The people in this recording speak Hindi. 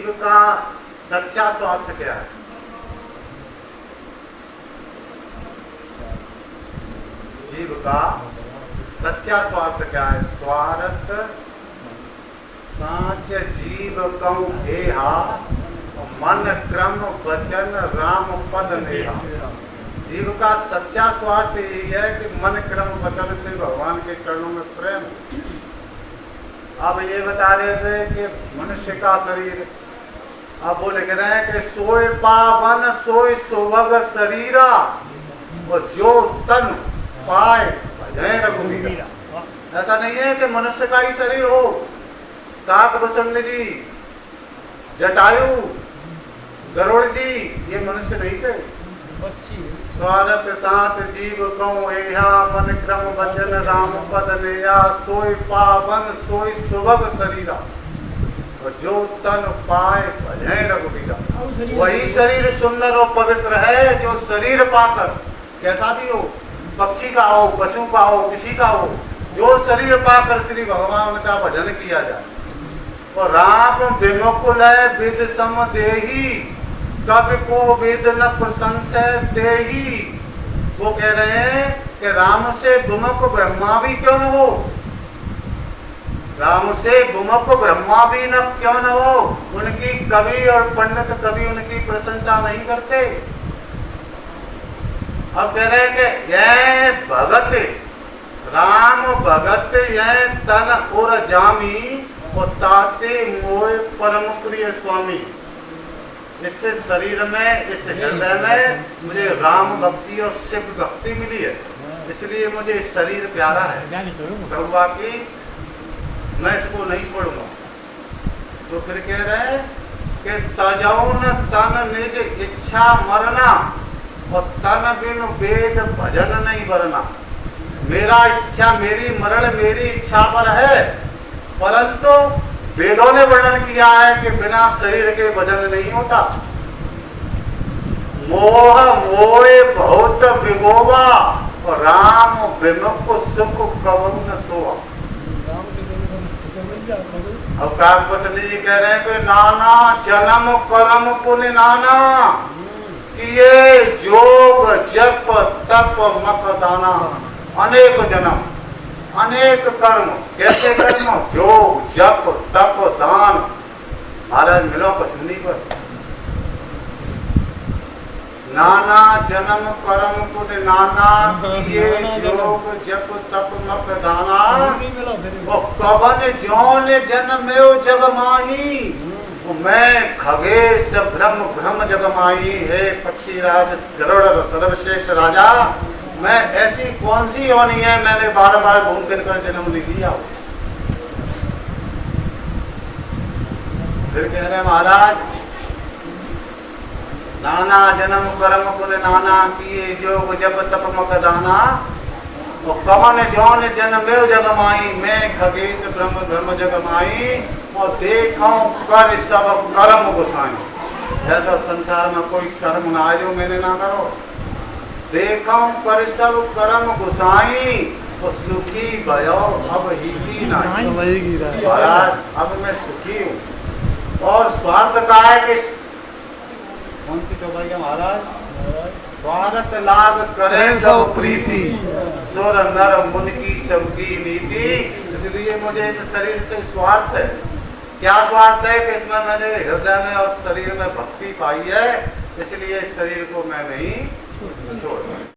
जीव का सच्चा स्वार्थ क्या है? जीव का सच्चा स्वार्थ क्या है? स्वार्थ साच जीव कऊ हेहा, मन क्रम वचन राम पद नेहा। जीव का सच्चा स्वार्थ यही है कि मन क्रम वचन से भगवान के चरणों में प्रेम। अब ये बता रहे थे कि मनुष्य का शरीर, अब वो लिख रहे हैं कि सोए पावन सोए सुभग शरीरा, और जो तन पाए भजै रघुवीरा। ऐसा नहीं है कि मनुष्य का ही शरीर हो। काकभूषण जी, जटायु, गरुड़ जी, ये मनुष्य नहीं थे। स्वार्थ साथ जीव कऊ एहा, मन क्रम वचन राम पद नेहा। सोई पावन सोई सुभग शरीरा, और जो तन पाए भजै रघुवीरा। वही शरीर सुंदर और पवित्र है जो शरीर पाकर, कैसा भी हो, पक्षी का हो, पशु का हो, किसी का हो, जो शरीर पाकर श्री भगवान का भजन किया जाए। और राम विमुकुल है विद सम देही, कवि को वेद न प्रशंसय देही। वो कह रहे हैं कि राम से विमुख ब्रह्मा भी क्यों न हो, राम से विमुख ब्रह्मा भी न क्यों न हो, उनकी कवि और पंडित कभी उनकी प्रशंसा नहीं करते। अब कह रहे हैं कि यह भगत राम भगत यह तन और जामी, और ताते मोए परम प्रिय स्वामी। इससे शरीर में, इस हृदय में मुझे राम भक्ति और शिव भक्ति मिली है, इसलिए मुझे शरीर प्यारा है। कहुआ कि मैं इसको नहीं छोड़ूंगा। तो फिर कह रहे हैं कि तजौन तन निज इच्छा मरना, और तन बिन वेद भजन नहीं वरना। मेरा इच्छा, मेरी मरण मेरी इच्छा पर है, परंतु वेदों ने वर्णन किया है कि बिना शरीर के भजन नहीं होता। मोह मोए बहुत विगोवा, और राम विमुख सुख कबहु न सोवा। अब काकभूषण जी कह रहे हैं कि नाना जन्म कर्म पुण्य नाना, किए जोग जप तप मक दाना। अनेक जन्म अनेक कर्म, कैसे कर्म? योग जप तप दान। महाराज मिलो कचुंदी पर, नाना जन्म कर्म पुण्य नाना, किए योग जप तप मक दाना। और कवन जौन जन्मेव जग माही, मैं खगेश ब्रह्म ब्रह्म जग माही। हे पक्षीराज गरुड़ सर्वश्रेष्ठ राजा, मैं ऐसी कौन सी योनि है, मैंने बार बार घूम फिर कर जन्म ले लिया। फिर कह रहे महाराज, नाना जन्म कर्म पुण्य नाना, किए जोग जप तप मक दाना। और कवन जौन जन्मेव जग माई, मैं खगेश ब्रह्म ब्रह्म जग माई। और देखूं कर सब कर्म गोसाई। ऐसा संसार में कोई कर्म ना आए जो मैंने ना करो। देखूं कर सब कर्म गोसाई, और सुखी भयो अब ही की नहीं। महाराज अब मैं सुखी हूँ। और स्वार्थ का है कि कौन सी चौपाई है महाराज? स्वार्थ लाग करे सब प्रीति, सुर नर मुनि की सबकी नीति। इसलिए मुझे इस शरीर से स्वार्थ है। क्या स्वार्थ है? कि इसमें मैंने हृदय में और शरीर में भक्ति पाई है, इसलिए इस शरीर को मैं नहीं छोड़